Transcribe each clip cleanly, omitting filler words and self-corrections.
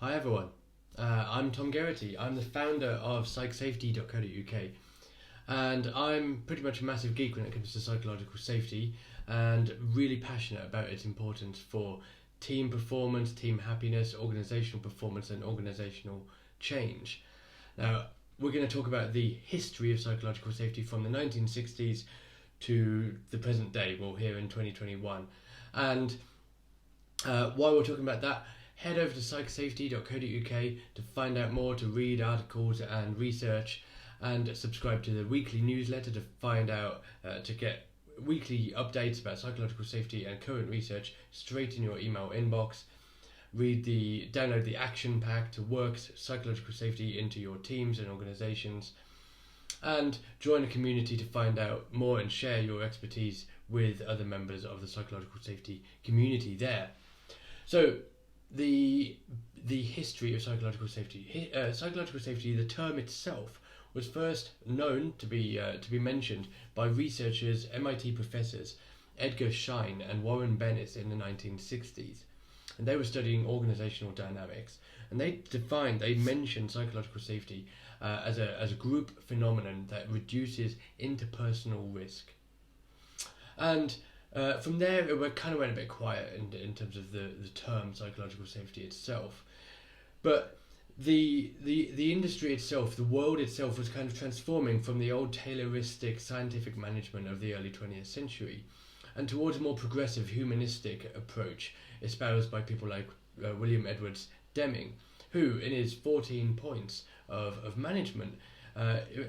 Hi everyone, I'm Tom Geraghty. I'm the founder of psychsafety.co.uk, and I'm pretty much a massive geek when it comes to psychological safety and really passionate about its importance for team performance, team happiness, organisational performance and organisational change. Now, we're going to talk about the history of psychological safety from the 1960s to the present day, well, here in 2021. And while we're talking about that, head over to psychsafety.co.uk to find out more, to read articles and research, and subscribe to the weekly newsletter to find out, to get weekly updates about psychological safety and current research straight in your email inbox. Download the action pack to work psychological safety into your teams and organisations, and join a community to find out more and share your expertise with other members of the psychological safety community there. So, the history of psychological safety. Psychological safety, the term itself, was first known to be mentioned by researchers, MIT professors Edgar Schein and Warren Bennis in the 1960s, and they were studying organizational dynamics. And they mentioned psychological safety as a group phenomenon that reduces interpersonal risk. And from there, it kind of went a bit quiet in terms of the term psychological safety itself. But the industry itself, the world itself, was kind of transforming from the old Tayloristic scientific management of the early 20th century and towards a more progressive humanistic approach espoused by people like William Edwards Deming, who, in his 14 points of management,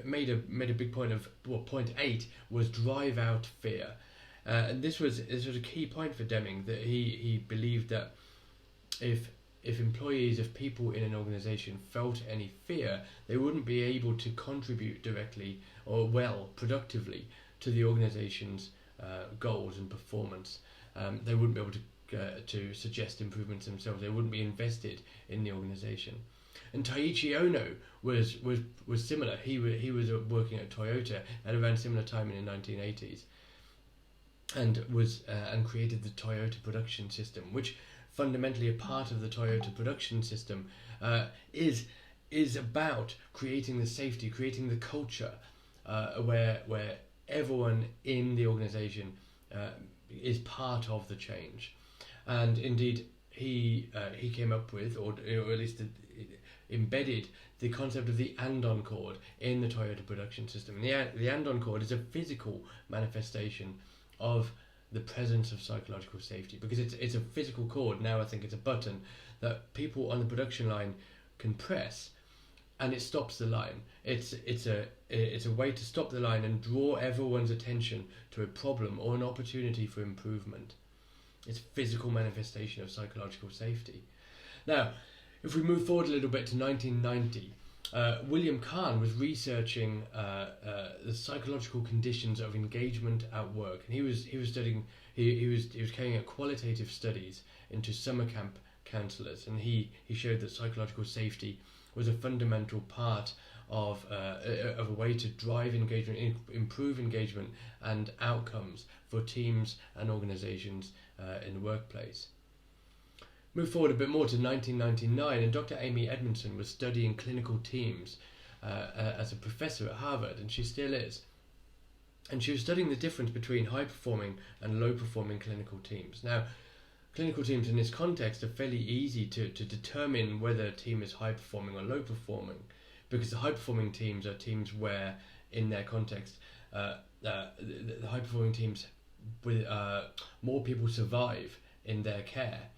made a big point of, point 8 was drive out fear. And this was a key point for Deming, that he believed that if employees, if people in an organisation felt any fear, they wouldn't be able to contribute directly or productively to the organisation's goals and performance. They wouldn't be able to suggest improvements themselves. They wouldn't be invested in the organisation. And Taiichi Ono was similar. He was working at Toyota at around similar time in the 1980s. And created the Toyota production system, which fundamentally a part of the Toyota production system is about creating the safety, creating the culture where everyone in the organisation is part of the change. And indeed, he came up with, or at least embedded, the concept of the andon cord in the Toyota production system. And the andon cord is a physical manifestation of the presence of psychological safety, because it's a physical cord. Now I think it's a button that people on the production line can press, and it stops the line. It's a way to stop the line and draw everyone's attention to a problem or an opportunity for improvement. It's a physical manifestation of psychological safety. Now, if we move forward a little bit to 1990, William Kahn was researching the psychological conditions of engagement at work, and he was studying. He was carrying out qualitative studies into summer camp counsellors, and he showed that psychological safety was a fundamental part of a way to drive engagement, improve engagement and outcomes for teams and organisations in the workplace. Move forward a bit more to 1999, and Dr. Amy Edmondson was studying clinical teams as a professor at Harvard, and she still is. And she was studying the difference between high-performing and low-performing clinical teams. Now, clinical teams in this context are fairly easy to determine whether a team is high-performing or low-performing, because the high-performing teams are teams where, in their context, the high-performing teams with more people survive in their care.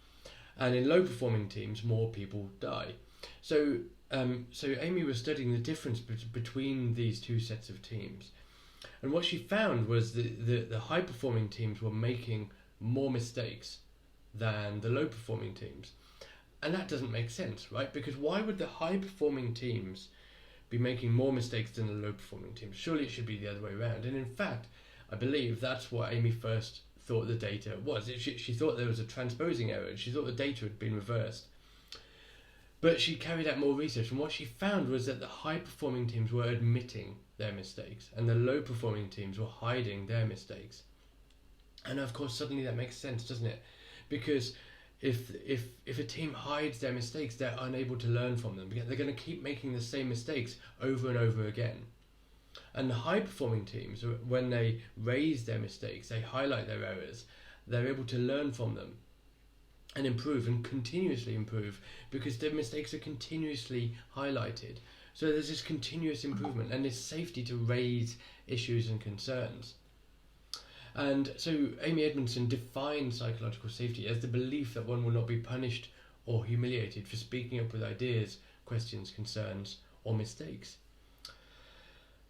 And in low-performing teams, more people die. So Amy was studying the difference between these two sets of teams. And what she found was the high-performing teams were making more mistakes than the low-performing teams. And that doesn't make sense, right? Because why would the high-performing teams be making more mistakes than the low-performing teams? Surely it should be the other way around. And in fact, I believe that's what Amy first thought the data was. She thought there was a transposing error, and she thought the data had been reversed. But she carried out more research, and what she found was that the high-performing teams were admitting their mistakes, and the low-performing teams were hiding their mistakes. And of course, suddenly that makes sense, doesn't it? Because if a team hides their mistakes, they're unable to learn from them. They're going to keep making the same mistakes over and over again. And the high performing teams, when they raise their mistakes, they highlight their errors, they're able to learn from them and improve and continuously improve, because their mistakes are continuously highlighted. So there's this continuous improvement and this safety to raise issues and concerns. And so Amy Edmondson defined psychological safety as the belief that one will not be punished or humiliated for speaking up with ideas, questions, concerns, or mistakes.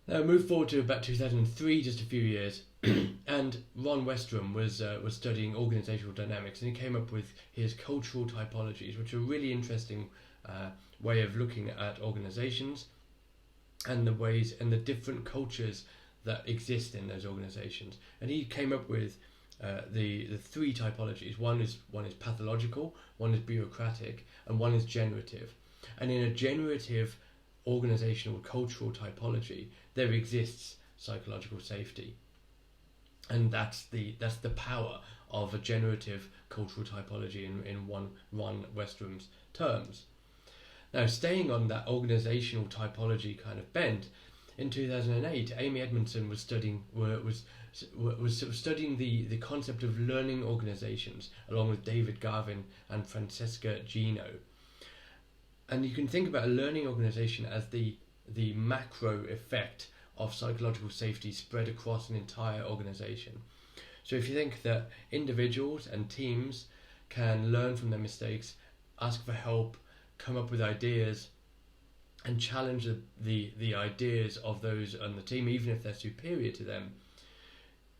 Now move forward to about 2003, just a few years, and Ron Westrum was studying organisational dynamics, and he came up with his cultural typologies, which are a really interesting way of looking at organisations and the ways and the different cultures that exist in those organisations. And he came up with the three typologies. One is pathological, one is bureaucratic, and one is generative. And in a generative organisational cultural typology, there exists psychological safety, and that's the power of a generative cultural typology in Ron Westrum's terms. Now, staying on that organisational typology kind of bent, in 2008, Amy Edmondson was studying the concept of learning organisations, along with David Garvin and Francesca Gino. And you can think about a learning organisation as the macro effect of psychological safety spread across an entire organisation. So if you think that individuals and teams can learn from their mistakes, ask for help, come up with ideas, and challenge the ideas of those on the team, even if they're superior to them,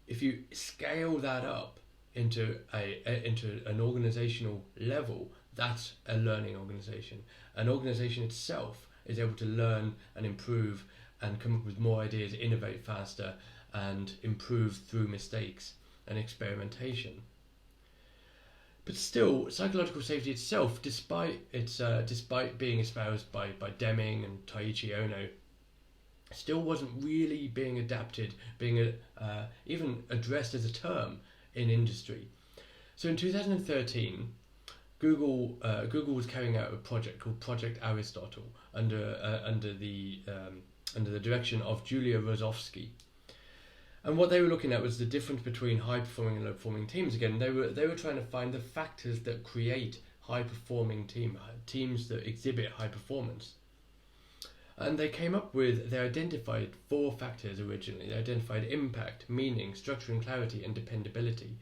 if you scale that up into an organisational level, that's a learning organisation. An organisation itself is able to learn and improve and come up with more ideas, innovate faster, and improve through mistakes and experimentation. But still, psychological safety itself, despite being espoused by Deming and Taiichi Ono, still wasn't really being adapted, being even addressed as a term in industry. So in 2013, Google was carrying out a project called Project Aristotle under the direction of Julia Rosofsky. And what they were looking at was the difference between high-performing and low-performing teams. Again, they were trying to find the factors that create high-performing teams that exhibit high performance. And they identified 4 factors originally. They identified impact, meaning, structure and clarity, and dependability.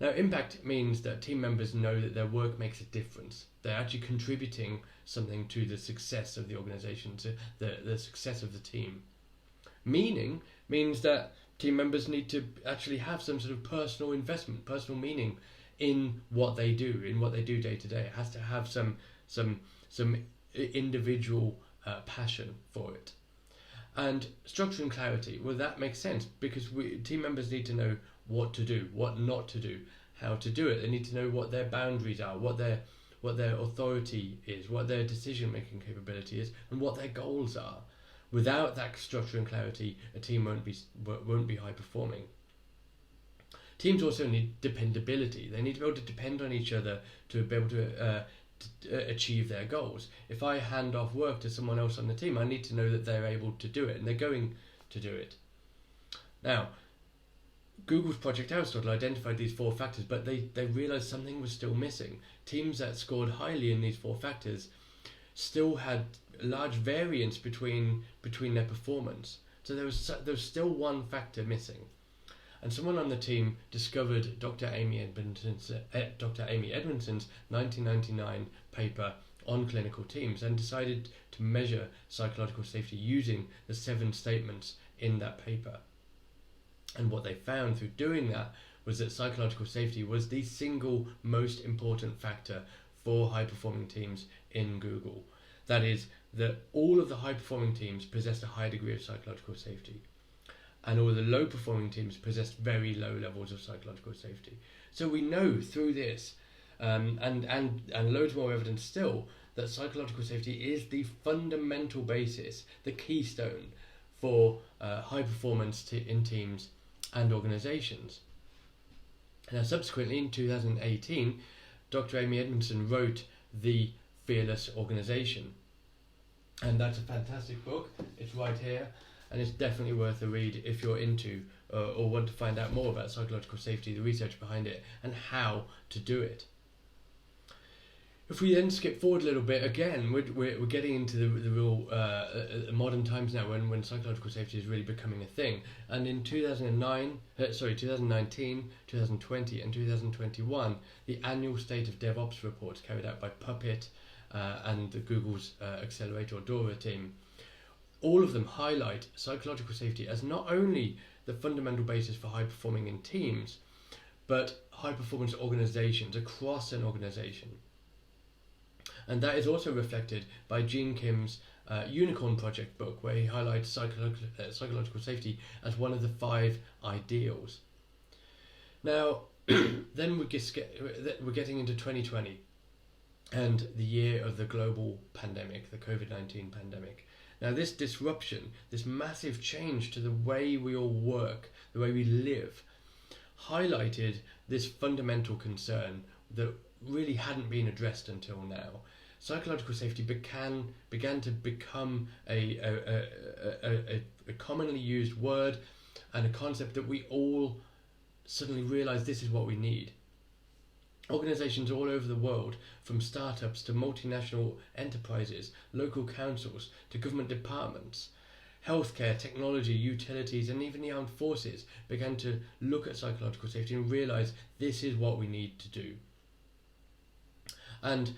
Now, impact means that team members know that their work makes a difference. They're actually contributing something to the success of the organisation, to the success of the team. Meaning means that team members need to actually have some sort of personal investment, personal meaning in what they do day to day. It has to have some individual passion for it. And structure and clarity, well, that makes sense, because team members need to know what to do, what not to do, how to do it. They need to know what their boundaries are, what their authority is, what their decision-making capability is, and what their goals are. Without that structure and clarity, a team won't be high performing. Teams also need dependability. They need to be able to depend on each other to be able to achieve their goals. If I hand off work to someone else on the team, I need to know that they're able to do it and they're going to do it. Now, Google's Project Aristotle identified these 4 factors, but they realised something was still missing. Teams that scored highly in these 4 factors still had large variance between their performance. So there was still one factor missing. And someone on the team discovered Dr. Amy Edmondson's 1999 paper on clinical teams and decided to measure psychological safety using the 7 statements in that paper. And what they found through doing that was that psychological safety was the single most important factor for high-performing teams in Google. That is, that all of the high-performing teams possessed a high degree of psychological safety, and all the low-performing teams possessed very low levels of psychological safety. So we know through this, and loads more evidence still, that psychological safety is the fundamental basis, the keystone for high performance in teams and organisations. Now, subsequently, in 2018, Dr. Amy Edmondson wrote The Fearless Organization. And that's a fantastic book. It's right here, and it's definitely worth a read if you're into or want to find out more about psychological safety, the research behind it, and how to do it. If we then skip forward a little bit, again, we're getting into the real modern times now when psychological safety is really becoming a thing. And in 2019, 2020 and 2021, the annual State of DevOps reports carried out by Puppet and the Google's Accelerator or Dora team, all of them highlight psychological safety as not only the fundamental basis for high performing in teams, but high performance organizations across an organization. And that is also reflected by Gene Kim's Unicorn Project book, where he highlights psychological safety as one of the 5 ideals. Now, then we're getting into 2020 and the year of the global pandemic, the COVID-19 pandemic. Now, this disruption, this massive change to the way we all work, the way we live, highlighted this fundamental concern that really hadn't been addressed until now. Psychological safety began to become a commonly used word and a concept that we all suddenly realised this is what we need. Organisations all over the world, from startups to multinational enterprises, local councils to government departments, healthcare, technology, utilities, and even the armed forces began to look at psychological safety and realise this is what we need to do. And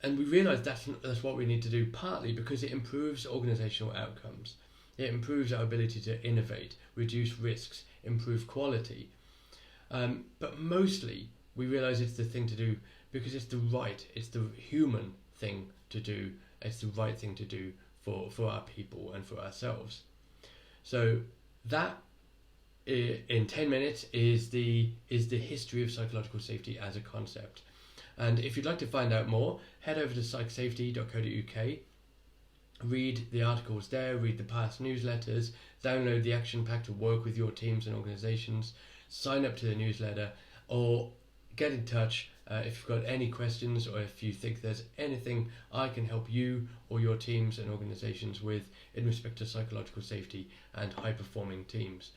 we realise that's what we need to do, partly because it improves organisational outcomes. It improves our ability to innovate, reduce risks, improve quality. But mostly, we realise it's the thing to do because it's the human thing to do. It's the right thing to do for our people and for ourselves. So that, in 10 minutes, is the history of psychological safety as a concept. And if you'd like to find out more, head over to psychsafety.co.uk, read the articles there, read the past newsletters, download the action pack to work with your teams and organisations, sign up to the newsletter, or get in touch if you've got any questions or if you think there's anything I can help you or your teams and organisations with in respect to psychological safety and high-performing teams.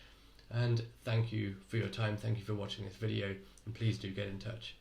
And thank you for your time, thank you for watching this video, and please do get in touch.